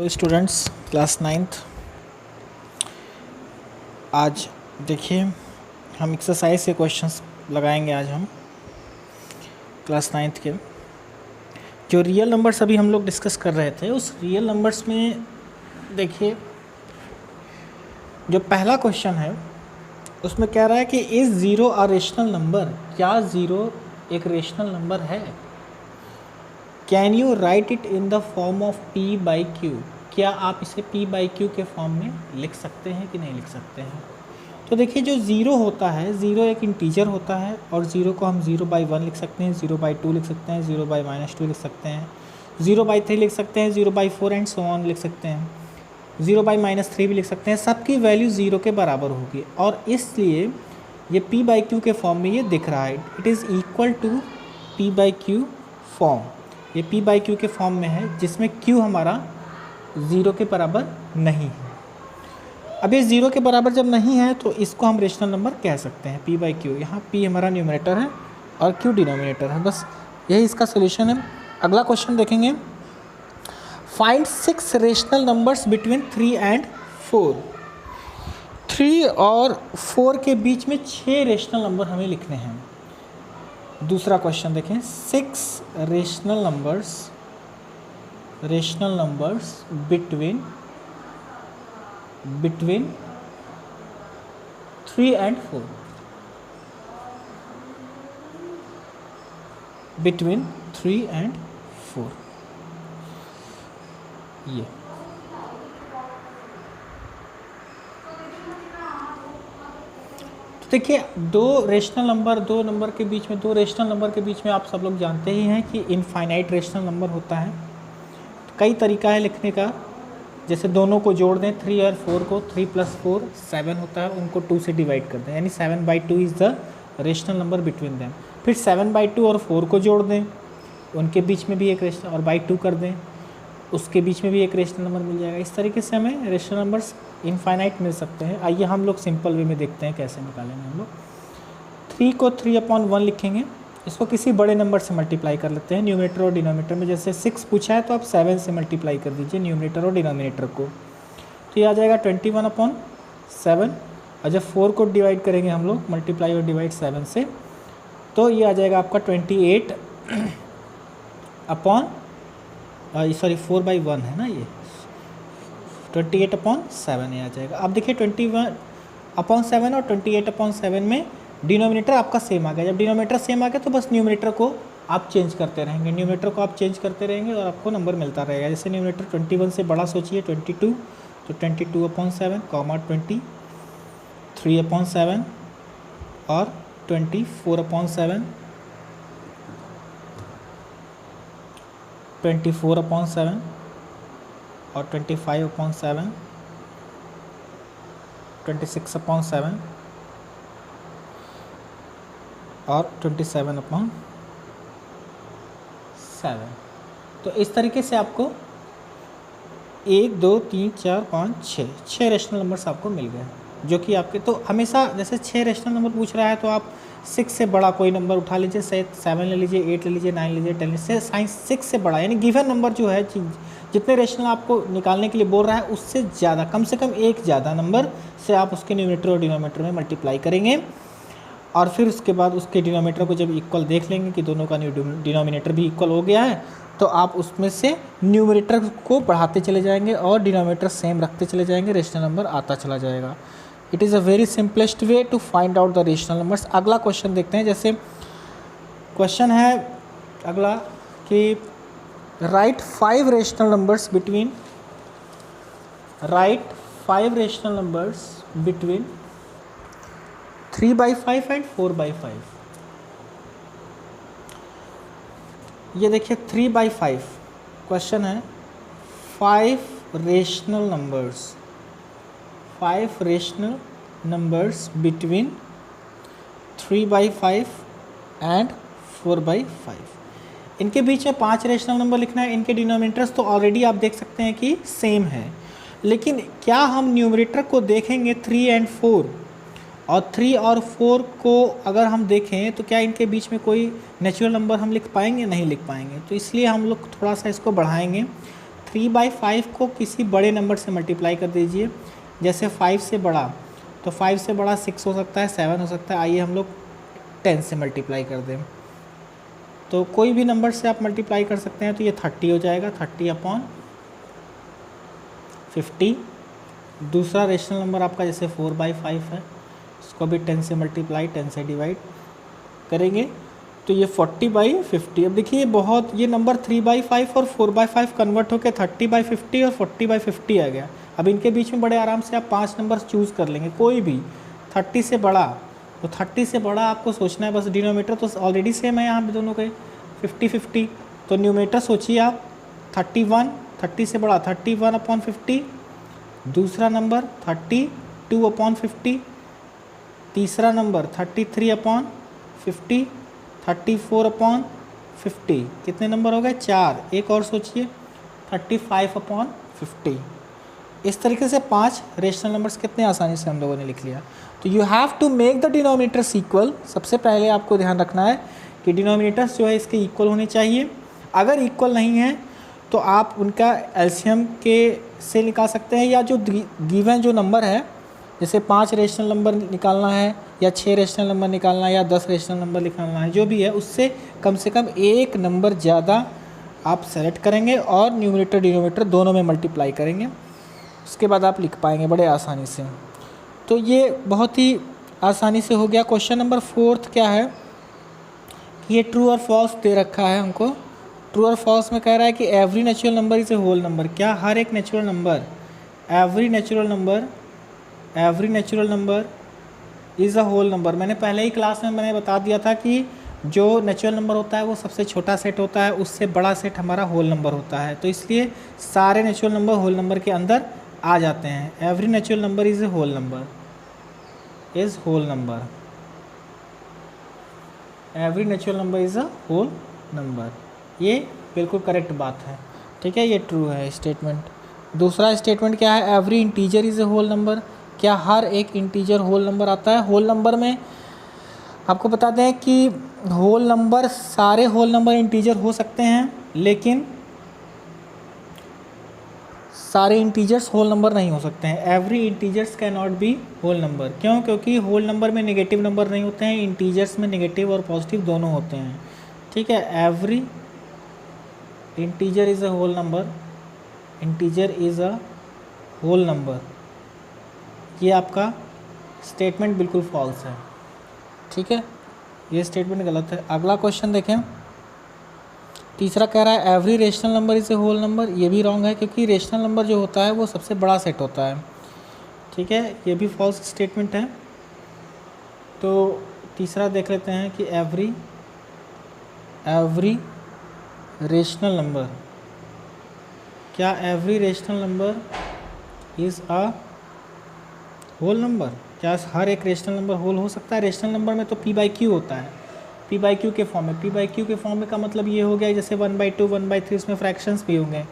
Hello students, class ninth. आज देखिए हम एक्सरसाइज के क्वेश्चंस लगाएंगे। आज हम क्लास नाइन्थ के जो रियल नंबर्स अभी हम लोग डिस्कस कर रहे थे, उस रियल नंबर्स में देखिए जो पहला क्वेश्चन है उसमें कह रहा है कि is zero a rational number. क्या ज़ीरो एक रेशनल नंबर है? Can you right it in the form of P by Q. क्या आप इसे p बाई क्यू के फॉर्म में लिख सकते हैं कि नहीं लिख सकते हैं? तो देखिए जो ज़ीरो होता है, ज़ीरो एक इंटीजर होता है और ज़ीरो को हम 0/1 लिख सकते हैं, 0/2 लिख सकते हैं, 0/-2 लिख सकते हैं, 0/3 लिख सकते हैं, 0/4 एंड सो ऑन लिख सकते हैं, 0/-3 भी लिख सकते हैं। सबकी वैल्यू ज़ीरो के बराबर होगी और इसलिए ये p बाई क्यू के फॉर्म में ये दिख रहा है। It is equal to p by Q form. ये p बाई क्यू के फॉर्म में है जिसमें q हमारा ज़ीरो के बराबर नहीं है। अब ये ज़ीरो के बराबर जब नहीं है तो इसको हम रेशनल नंबर कह सकते हैं p बाई क्यू। यहाँ p हमारा न्यूमरेटर है और q डिनोमिनेटर है। बस यही इसका सोल्यूशन है। अगला क्वेश्चन देखेंगे, find 6 rational numbers between 3 and 4। 3 और 4 के बीच में 6 रेशनल नंबर हमें लिखने हैं। दूसरा क्वेश्चन देखें, 6 rational numbers between 3 and 4। Between 3 and 4 ये तो देखिए दो नंबर के बीच में, दो रेशनल नंबर के बीच में आप सब लोग जानते ही हैं कि इनफाइनाइट रेशनल नंबर होता है। तो कई तरीका है लिखने का। जैसे दोनों को जोड़ दें, 3 और 4 को, 3 + 4 7 होता है, उनको 2 से डिवाइड कर दें, यानी 7/2 is the rational number between them. फिर 7/2 और 4 को जोड़ दें, उनके बीच में भी एक रेशनल, और बाई 2 कर दें, उसके बीच में भी एक रेशनल नंबर मिल जाएगा। इस तरीके से हमें रेशनल नंबर्स इनफाइनाइट मिल सकते हैं। आइए हम लोग सिंपल वे में देखते हैं कैसे निकालेंगे। हम लोग 3 को 3/1 लिखेंगे, इसको किसी बड़े नंबर से मल्टीप्लाई कर लेते हैं न्यूमरेटर और डिनोमिनेटर में। जैसे 6 पूछा है तो आप 7 से मल्टीप्लाई कर दीजिए न्यूमरेटर और डिनोमिनेटर को, तो ये आ जाएगा 21/7। और जब 4 को डिवाइड करेंगे हम लोग, मल्टीप्लाई और डिवाइड 7 से, तो ये आ जाएगा आपका 4/1 है ना, ये 28/7 ये आ जाएगा। अब देखिए 21/7 और 28/7 में डिनोमिनेटर आपका सेम आ गया। जब डिनोमिनेटर सेम आ गया तो बस न्यूमरेटर को आप चेंज करते रहेंगे, और आपको नंबर मिलता रहेगा। जैसे न्यूमरेटर 21 से बड़ा सोचिए 22, तो 22/7, 23/7 और 24/7, 24/7 और 25/7, 26/7 और 27/7। तो इस तरीके से आपको 1 2 3 4 5 6 रेशनल नंबर्स आपको मिल गए, जो कि आपके, तो हमेशा जैसे 6 रेशनल नंबर पूछ रहा है तो आप 6 से बड़ा कोई नंबर उठा लीजिए, 7 ले लीजिए, 8 ले लीजिए, 9 ले लीजिए, 10 लीजिए। साइंस 6 से बड़ा, यानी गिवन नंबर जो है, जितने रेशनल आपको निकालने के लिए बोल रहा है उससे ज़्यादा, कम से कम एक ज़्यादा नंबर से आप उसके न्यूमरेटर और डिनोमिनेटर में मल्टीप्लाई करेंगे। और फिर उसके बाद उसके डिनोमिनेटर को जब इक्वल देख लेंगे कि दोनों का डिनोमिनेटर भी इक्वल हो गया है, तो आप उसमें से न्यूमरेटर को बढ़ाते चले जाएंगे और डिनोमिनेटर सेम रखते चले जाएंगे, रेशनल नंबर आता चला जाएगा। It is a very simplest way to find out the rational numbers. अगला क्वेश्चन देखते हैं। जैसे क्वेश्चन है अगला कि write 5 rational numbers between 3/5 and 4/5। ये देखिए 3/5 क्वेश्चन है। 5 रेशनल नंबर्स बिटवीन 3/5 एंड 4/5। इनके बीच में 5 रेशनल नंबर लिखना है। इनके डिनोमिनेटर्स तो ऑलरेडी आप देख सकते हैं कि सेम है, लेकिन क्या हम न्यूमरेटर को देखेंगे 3 एंड 4, और 3 और 4 को अगर हम देखें तो क्या इनके बीच में कोई नेचुरल नंबर हम लिख पाएंगे? नहीं लिख पाएंगे। तो इसलिए हम लोग थोड़ा सा इसको बढ़ाएंगे। 3/5 को किसी बड़े नंबर से मल्टीप्लाई कर दीजिए। जैसे 5 से बड़ा, तो 5 से बड़ा 6 हो सकता है, 7 हो सकता है। आइए हम लोग 10 से मल्टीप्लाई कर दें, तो कोई भी नंबर से आप मल्टीप्लाई कर सकते हैं। तो ये 30 हो जाएगा, 30/50। दूसरा रेशनल नंबर आपका जैसे 4/5 है, इसको भी 10 से मल्टीप्लाई, 10 से डिवाइड करेंगे तो ये 40/50। अब देखिए बहुत, ये नंबर 3/5 और 4/5 कन्वर्ट होकर 30/50 और 40/50 आ गया। अब इनके बीच में बड़े आराम से आप 5 नंबर चूज़ कर लेंगे, कोई भी 30 से बड़ा। तो 30 से बड़ा आपको सोचना है, बस डिनोमीटर तो ऑलरेडी सेम है यहाँ पे दोनों के 50-50। तो न्यूमेटर सोचिए आप 31, 30 से बड़ा 31/50। दूसरा नंबर 32/50। तीसरा नंबर 33/50। 34/50। कितने नंबर हो गए? 4। एक और सोचिए 35/50। इस तरीके से 5 रेशनल नंबर्स कितने आसानी से हम लोगों ने लिख लिया। तो you have to make the denominators equal. सबसे पहले आपको ध्यान रखना है कि डिनोमिनेटर्स जो है इसके इक्वल होने चाहिए। अगर इक्वल नहीं है तो आप उनका एलसीएम के से निकाल सकते हैं, या जो गिवन जो नंबर है, जैसे 5 रेशनल नंबर निकालना है या 6 रेशनल नंबर निकालना है या 10 रेशनल नंबर निकालना है, जो भी है उससे कम से कम एक नंबर ज़्यादा आप सेलेक्ट करेंगे और न्यूमरेटर डिनोमिनेटर दोनों में मल्टीप्लाई करेंगे। उसके बाद आप लिख पाएंगे बड़े आसानी से। तो ये बहुत ही आसानी से हो गया। क्वेश्चन नंबर 4 क्या है, ये ट्रू और फॉल्स दे रखा है हमको। ट्रू और फॉल्स में कह रहा है कि every natural number is a whole number. क्या हर एक natural number, every natural number is a whole number. मैंने पहले ही क्लास में मैंने बता दिया था कि जो नेचुरल नंबर होता है वो सबसे छोटा सेट होता है, उससे बड़ा सेट हमारा होल नंबर होता है। तो इसलिए सारे नेचुरल नंबर होल नंबर के अंदर आ जाते हैं। Every natural number is a whole number, every natural number is a whole number. ये बिल्कुल करेक्ट बात है, ठीक है, ये ट्रू है स्टेटमेंट। दूसरा स्टेटमेंट क्या है, every integer is a whole number. क्या हर एक इंटीजर होल नंबर आता है? होल नंबर में आपको बता दें कि होल नंबर, सारे होल नंबर इंटीजर हो सकते हैं, लेकिन सारे इंटीजर्स होल नंबर नहीं हो सकते हैं। Every integers can not be whole number. क्यों? क्योंकि होल नंबर में नेगेटिव नंबर नहीं होते हैं, इंटीजर्स में नेगेटिव और पॉजिटिव दोनों होते हैं, ठीक है। Every integer is a whole number, integer is a whole number, ये आपका स्टेटमेंट बिल्कुल फॉल्स है, ठीक है, ये स्टेटमेंट गलत है। अगला क्वेश्चन देखें, तीसरा कह रहा है every rational number is a whole number. ये भी रॉन्ग है, क्योंकि रेशनल नंबर जो होता है वो सबसे बड़ा सेट होता है, ठीक है, ये भी फॉल्स स्टेटमेंट है। तो तीसरा देख लेते हैं कि एवरी रेशनल नंबर, क्या every rational number is a whole number? क्या हर एक रेशनल नंबर होल हो सकता है? रेशनल नंबर में तो p/q होता है, p/q के फॉर्म में। p/q के फॉर्म में का मतलब ये हो गया जैसे 1/2, 1/3, उसमें फ्रैक्शंस भी होंगे,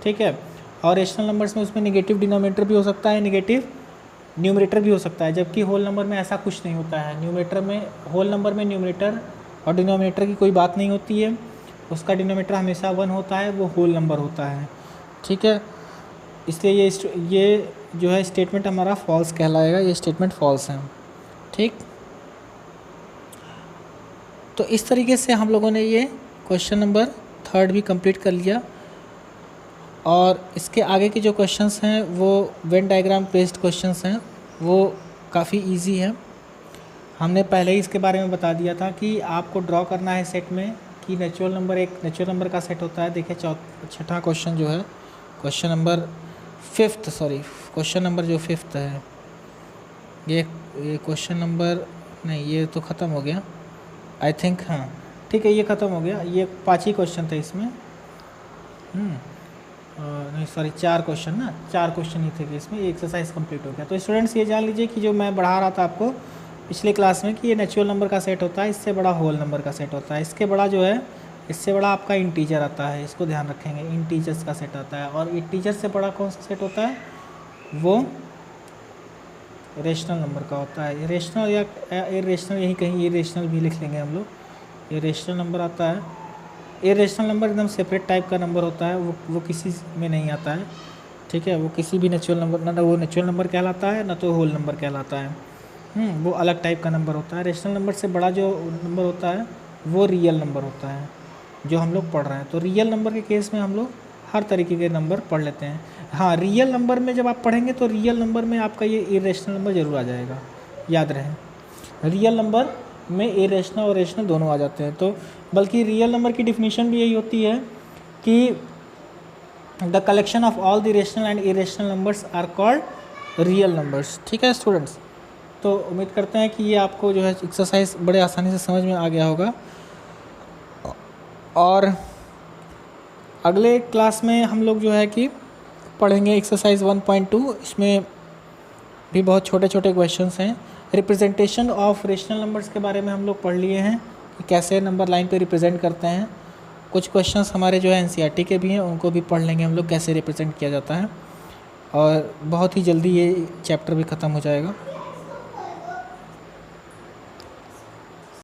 ठीक है। और रेशनल नंबर्स में उसमें नेगेटिव डिनोमिनेटर भी हो सकता है, नेगेटिव न्यूमरेटर भी हो सकता है, जबकि होल नंबर में ऐसा कुछ नहीं होता है। न्यूमरेटर में, होल नंबर में न्यूमरेटर और डिनोमिनेटर की कोई बात नहीं होती है, उसका डिनोमिनेटर हमेशा 1 होता है, वो होल नंबर होता है, ठीक है। इसलिए ये जो है स्टेटमेंट हमारा फॉल्स कहलाएगा, ये स्टेटमेंट फॉल्स है, ठीक। तो इस तरीके से हम लोगों ने ये क्वेश्चन नंबर 3 भी कंप्लीट कर लिया। और इसके आगे के जो क्वेश्चंस हैं वो वेन डायग्राम बेस्ड क्वेश्चंस हैं, वो काफ़ी इजी है। हमने पहले ही इसके बारे में बता दिया था कि आपको ड्रॉ करना है सेट में कि नेचुरल नंबर एक नेचुरल नंबर का सेट होता है। देखिए छठा क्वेश्चन जो है, क्वेश्चन नंबर 5 है, ये क्वेश्चन नंबर नहीं, ये तो ख़त्म हो गया आई थिंक, हाँ ठीक है, ये ख़त्म हो गया। ये 5 ही क्वेश्चन थे इसमें, नहीं सॉरी 4 क्वेश्चन ना, 4 क्वेश्चन ही थे कि इसमें, ये एक्सरसाइज कंप्लीट हो गया। तो स्टूडेंट्स ये जान लीजिए कि जो मैं बढ़ा रहा था आपको पिछले क्लास में कि ये नेचुरल नंबर का सेट होता है, इससे बड़ा होल नंबर का सेट होता है, इसके बड़ा जो है, इससे बड़ा आपका इंटीजर आता है, इसको ध्यान रखेंगे, इंटीजर्स का सेट आता है। और इंटीजर से बड़ा कौन सा सेट होता है? वो रेशनल नंबर का होता है। रेशनल या इरेशनल, यही कहीं इरेशनल भी लिख लेंगे हम लोग। ये रेशनल नंबर आता है, इरेशनल नंबर एकदम सेपरेट टाइप का नंबर होता है, वो किसी में नहीं आता है, ठीक है। वो किसी भी नेचुरल नंबर, ना वो नेचुरल नंबर कहलाता है ना तो होल नंबर कहलाता है। वो अलग टाइप का नंबर होता है। रेशनल नंबर से बड़ा जो नंबर होता है वो रियल नंबर होता है, जो हम लोग पढ़ रहे हैं। तो रियल नंबर के केस में हम लोग हर तरीके के नंबर पढ़ लेते हैं। हाँ, रियल नंबर में जब आप पढ़ेंगे तो रियल नंबर में आपका ये इरेशनल नंबर ज़रूर आ जाएगा, याद रहे। रियल नंबर में इरेशनल और रेशनल दोनों आ जाते हैं। तो बल्कि रियल नंबर की डिफिनीशन भी यही होती है कि the collection of all the rational and irrational numbers are called real numbers. ठीक है स्टूडेंट्स, तो उम्मीद करते हैं कि ये आपको जो है एक्सरसाइज बड़े आसानी से समझ में आ गया होगा। और अगले क्लास में हम लोग जो है कि पढ़ेंगे एक्सरसाइज 1.2। इसमें भी बहुत छोटे छोटे क्वेश्चंस हैं। रिप्रेजेंटेशन ऑफ रेशनल नंबर्स के बारे में हम लोग पढ़ लिए हैं कि कैसे नंबर लाइन पे रिप्रेजेंट करते हैं। कुछ क्वेश्चंस हमारे जो है एनसीईआरटी के भी हैं, उनको भी पढ़ लेंगे हम लोग कैसे रिप्रेजेंट किया जाता है। और बहुत ही जल्दी ये चैप्टर भी ख़त्म हो जाएगा।